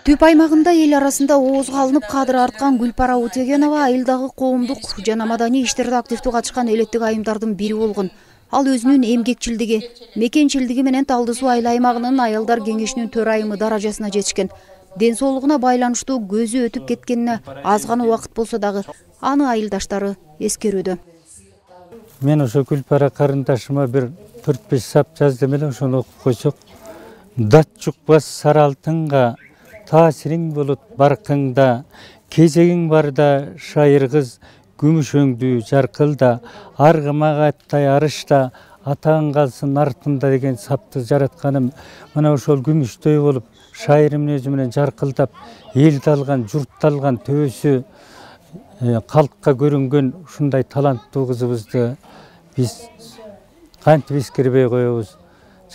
Түп аймагында эл арасында оозго алынып кадыры арткан Гүлпара Утегенова айылдагы коомдук жана маданий иштерде активдүү катышкан элеттик айымдардын бири болгон. Ал өзүнүн эмгекчилдиги, мекенчилдиги менен Талды суу айыл аймагынын аялдар кеңешинин төрайымы даражасына жетишкен. Ден соолугуна байланыштуу көзү өтүп кеткенине аз гана убакыт болсо дагы аны айылдаштары эскерүүдө. Мен ошо Гүлпара карындашыма бир 4-5 сап жаздым эле, ошону окуп койсок. Дат жукпас сары алтынга, таасириң болот баркыңда, кезегиң барда шайыр кыз күмүш өңдүү жаркылда, аргымага аттай арышта, атаң калсын артында деген сапты жаратканым мына ошол күмүштөй болуп, шайыр мүнөзү менен жаркылдап, элди алган, журтты алган төбөсү калкка көрүнгөн ушундай таланттуу кызыбызды биз кантип эскербей коебуз?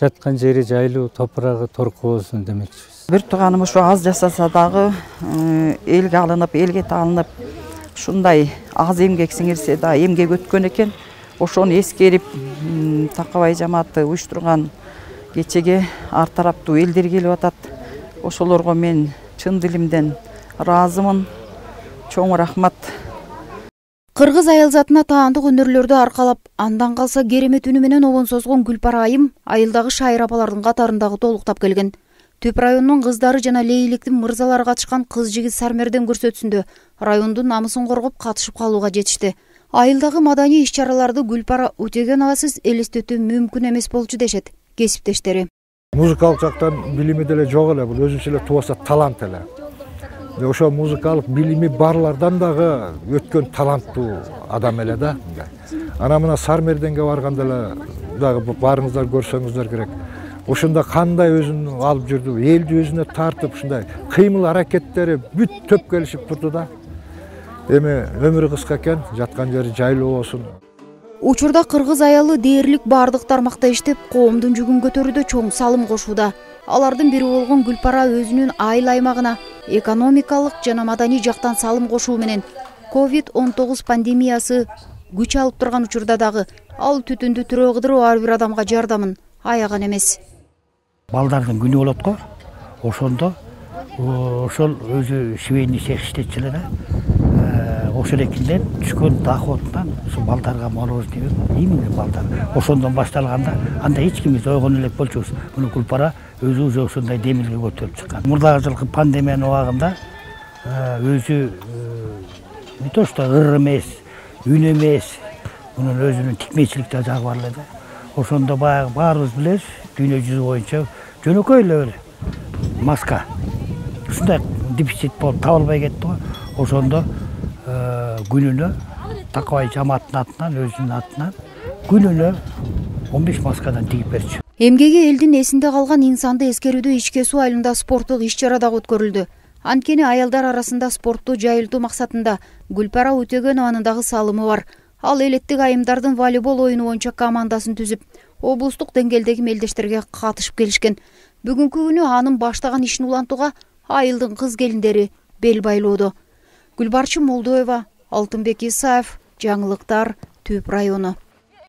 Жаткан жери жайлуу, топурагы торку болсун демекчибиз. Бир тууганым ошо аз жасаса дагы элге алынып, элге таанып, ушундай аз эмгек сиңирсе да эмгек өткөн экен. Ошону эскерип, Такабай жамааты уюштурган кечеге ар тараптуу элдер келип атат. Ошолорго мен чын дилимден ыраазымын. Чоң рахмат. Кыргыз айылзатына таандык өнөрлөрдү аркалап, андан калса керемет үнү менен обон созгон Гүлпара айым айылдагы шайыр апалардын катарындагы толуктап келген. Түп районунун кыздары жана лейликтин мырзалары катышкан кыз жигит сармерден көрсөтүсүндө райондун намысын коргоп катышып калууга жетишти. Айылдагы маданий иш-чараларды Гүлпара Утегеновасыз элестетүү мүмкүн эмес болчу дешет кесиптештери. Музыкалык жактан билими деле жок эле, бул өзүнчө эле тубаса талант эле. Ошо музыкалык билими барлардан дагы өткөн таланттуу адам эле да. Ана мына Сармерденге барганда эле дагы барыңыздар көрсөңүздөр керек. Ошондо кандай өзүн алып жүрдү, элди өзүнө тартып, ушундай кыймыл аракеттери бүт төп келишип турду да. Эми өмүрү кыска экен, жаткан жери жайлуу болсун. Учурда кыргыз аялы дээрлик бардык тармакта иштеп, коомдун жүгүн көтөрүүдө чоң салым кошууда. Алардын бири болгон Гүлпара өзүнүн айыл аймагына экономикалык жана маданий жактан салым кошуу менен COVID-19 пандемиясы күч алып турган учурда дагы ал түтүндү түрөө кыдырып ар бир адамга жардамын аяган эмес. Балдардын күнү болот го. Ошондо ошол өзү швейный цех иштечү эле да. Ошол экинден түшкөн доходунан ушул балдарга мороз деп, именно балдар. Ошондон башталганда анда эч кимибиз ойгон элек болчубуз. Муну Гүлпара өзү уже ошондой демилге көтөрүп чыккан. Мурдагы жылкы пандемиянын убагында өзү не то что ыр эмес, үн эмес, мунун өзүнүн тикмечиликте жагы бар эле да. Ошондо баягы баарыбыз билебиз, дүйнө жүзү боюнча жөнөкөй эле маска. Ушундай дефицит болуп табылбай кетти го. Ошондо күнүнө Такабай жамааттын атынан, өзүнүн атынан күнүнө 15 маскадан тигип берчү. Эмгеги элдин эсинде калган инсанды эскерүүдө Ичке суу айылында спорттук иш-чара дагы өткөрүлдү. Анткени аялдар арасында спортту жайылтуу максатында Гүлпара Утегенованын дагы салымы бар. Ал элеттик айымдардын волейбол оюну боюнча командасын түзүп, облустук деңгээлдеги мелдештерге катышып келишкен. Бүгүнкү күнү анын баштаган ишин улантууга айылдын кыз келиндери бел байлоодо. Гүлбарчын Молдоева, Алтынбек Исаев, жаңылыктар, Түп району.